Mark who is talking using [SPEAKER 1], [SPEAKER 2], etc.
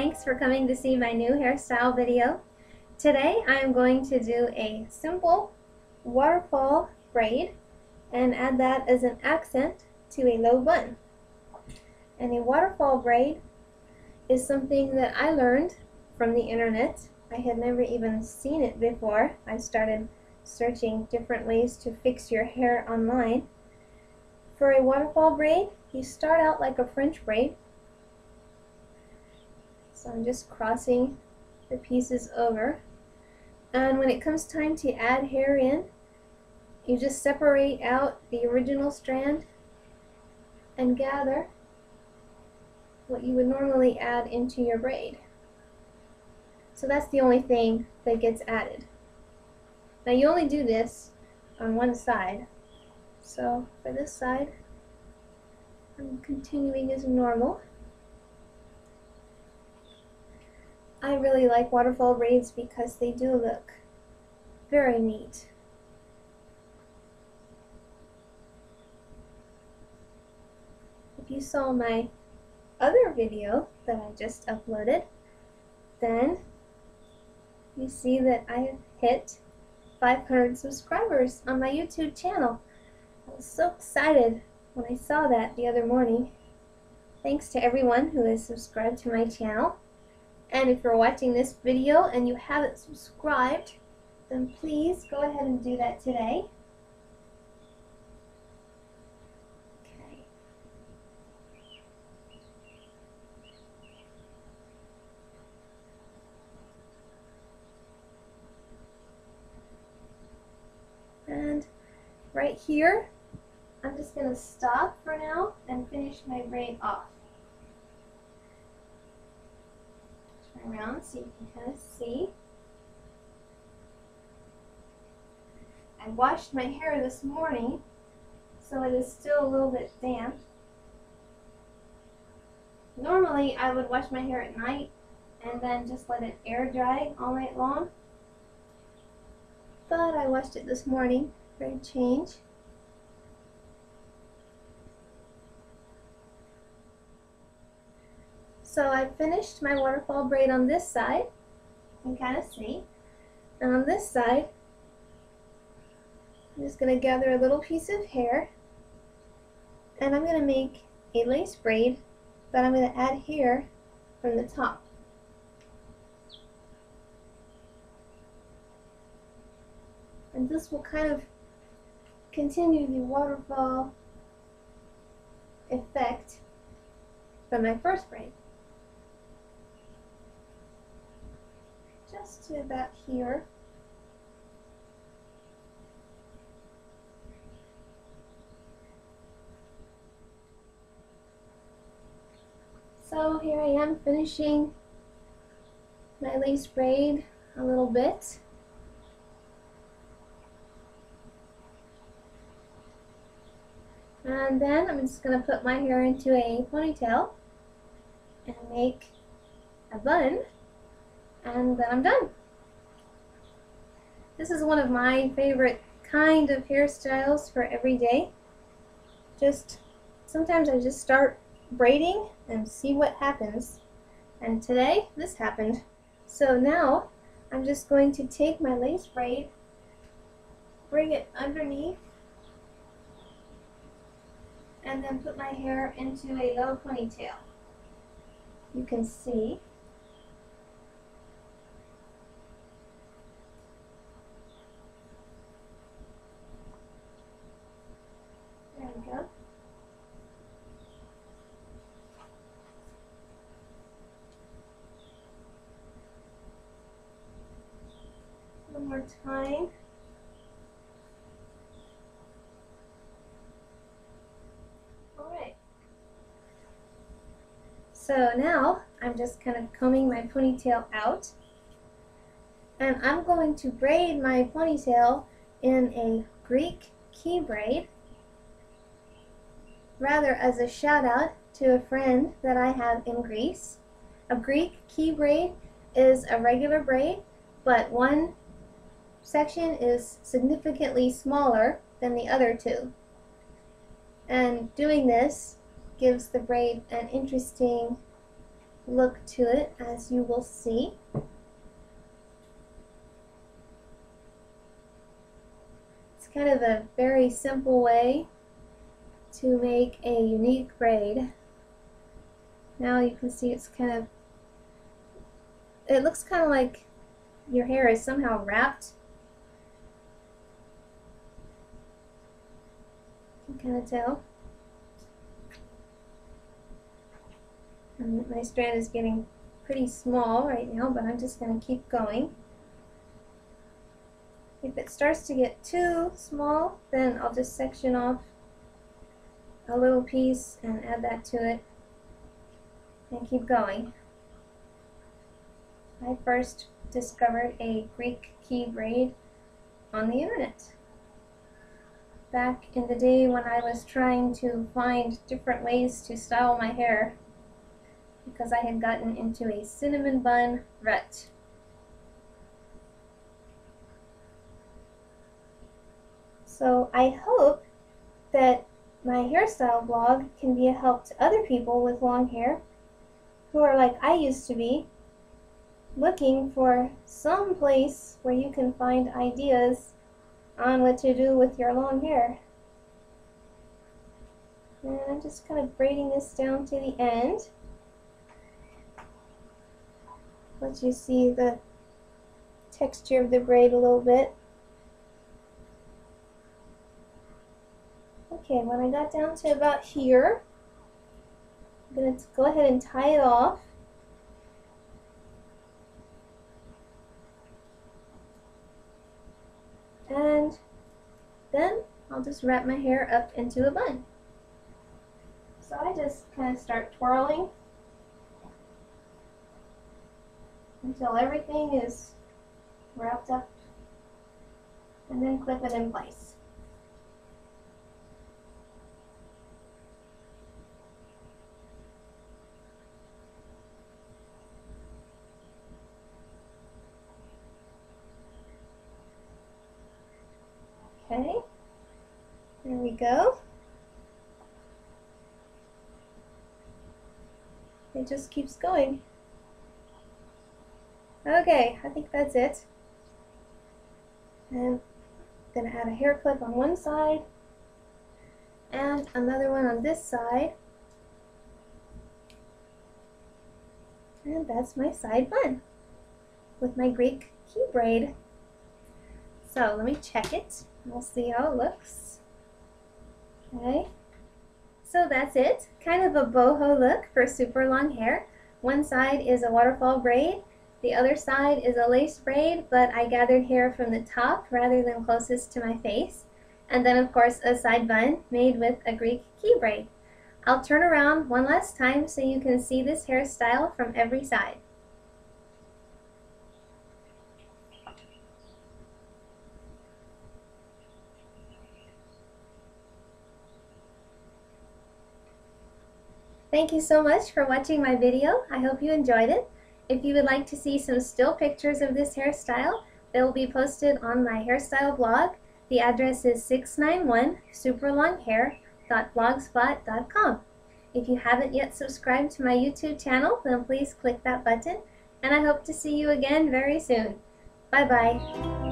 [SPEAKER 1] Thanks for coming to see my new hairstyle video. Today I'm going to do a simple waterfall braid and add that as an accent to a low bun. And a waterfall braid is something that I learned from the internet. I had never even seen it before. I started searching different ways to fix your hair online. For a waterfall braid, you start out like a French braid. So I'm just crossing the pieces over. And when it comes time to add hair in, you just separate out the original strand and gather what you would normally add into your braid. So that's the only thing that gets added. Now you only do this on one side. So for this side, I'm continuing as normal. I really like waterfall braids because they do look very neat. If you saw my other video that I just uploaded, then you see that I have hit 500 subscribers on my YouTube channel. I was so excited when I saw that the other morning. Thanks to everyone who has subscribed to my channel. And if you're watching this video and you haven't subscribed, then please go ahead and do that today. Okay. And right here, I'm just going to stop for now and finish my braid off. Around so you can kind of see. I washed my hair this morning, so it is still a little bit damp. Normally I would wash my hair at night and then just let it air dry all night long, but I washed it this morning for a change. So I finished my waterfall braid on this side, you can kind of see. And on this side, I'm just going to gather a little piece of hair, and I'm going to make a lace braid that I'm going to add here from the top. And this will kind of continue the waterfall effect from my first braid. Just to about here. So here I am finishing my lace braid a little bit. And then I'm just going to put my hair into a ponytail and make a bun. And then I'm done. This is one of my favorite kind of hairstyles for every day. Sometimes I just start braiding and see what happens. And today, this happened. So now, I'm just going to take my lace braid, bring it underneath, and then put my hair into a low ponytail. You can see. There we go. One more time. Alright. So now I'm just kind of combing my ponytail out. And I'm going to braid my ponytail in a Greek key braid, rather as a shout out to a friend that I have in Greece. A Greek key braid is a regular braid, but one section is significantly smaller than the other two. And doing this gives the braid an interesting look to it, as you will see. It's kind of a very simple way to make a unique braid. Now you can see it's kind of, it looks kind of like your hair is somehow wrapped. You can kind of tell. And my strand is getting pretty small right now, but I'm just going to keep going. If it starts to get too small, then I'll just section off a little piece and add that to it and keep going. I first discovered a Greek key braid on the internet back in the day when I was trying to find different ways to style my hair because I had gotten into a cinnamon bun rut. So I hope that my hairstyle blog can be a help to other people with long hair who are like I used to be, looking for some place where you can find ideas on what to do with your long hair. And I'm just kind of braiding this down to the end. Let you see the texture of the braid a little bit. Okay, when I got down to about here, I'm going to go ahead and tie it off. And then I'll just wrap my hair up into a bun. So I just kind of start twirling until everything is wrapped up, and then clip it in place. Okay, there we go. It just keeps going. Okay, I think that's it. And I'm going to add a hair clip on one side and another one on this side. And that's my side bun with my Greek key braid. So let me check it. We'll see how it looks. Okay. So that's it. Kind of a boho look for super long hair. One side is a waterfall braid. The other side is a lace braid, but I gathered hair from the top rather than closest to my face. And then of course a side bun made with a Greek key braid. I'll turn around one last time so you can see this hairstyle from every side. Thank you so much for watching my video. I hope you enjoyed it. If you would like to see some still pictures of this hairstyle, they will be posted on my hairstyle blog. The address is 691superlonghair.blogspot.com. If you haven't yet subscribed to my YouTube channel, then please click that button, and I hope to see you again very soon. Bye-bye.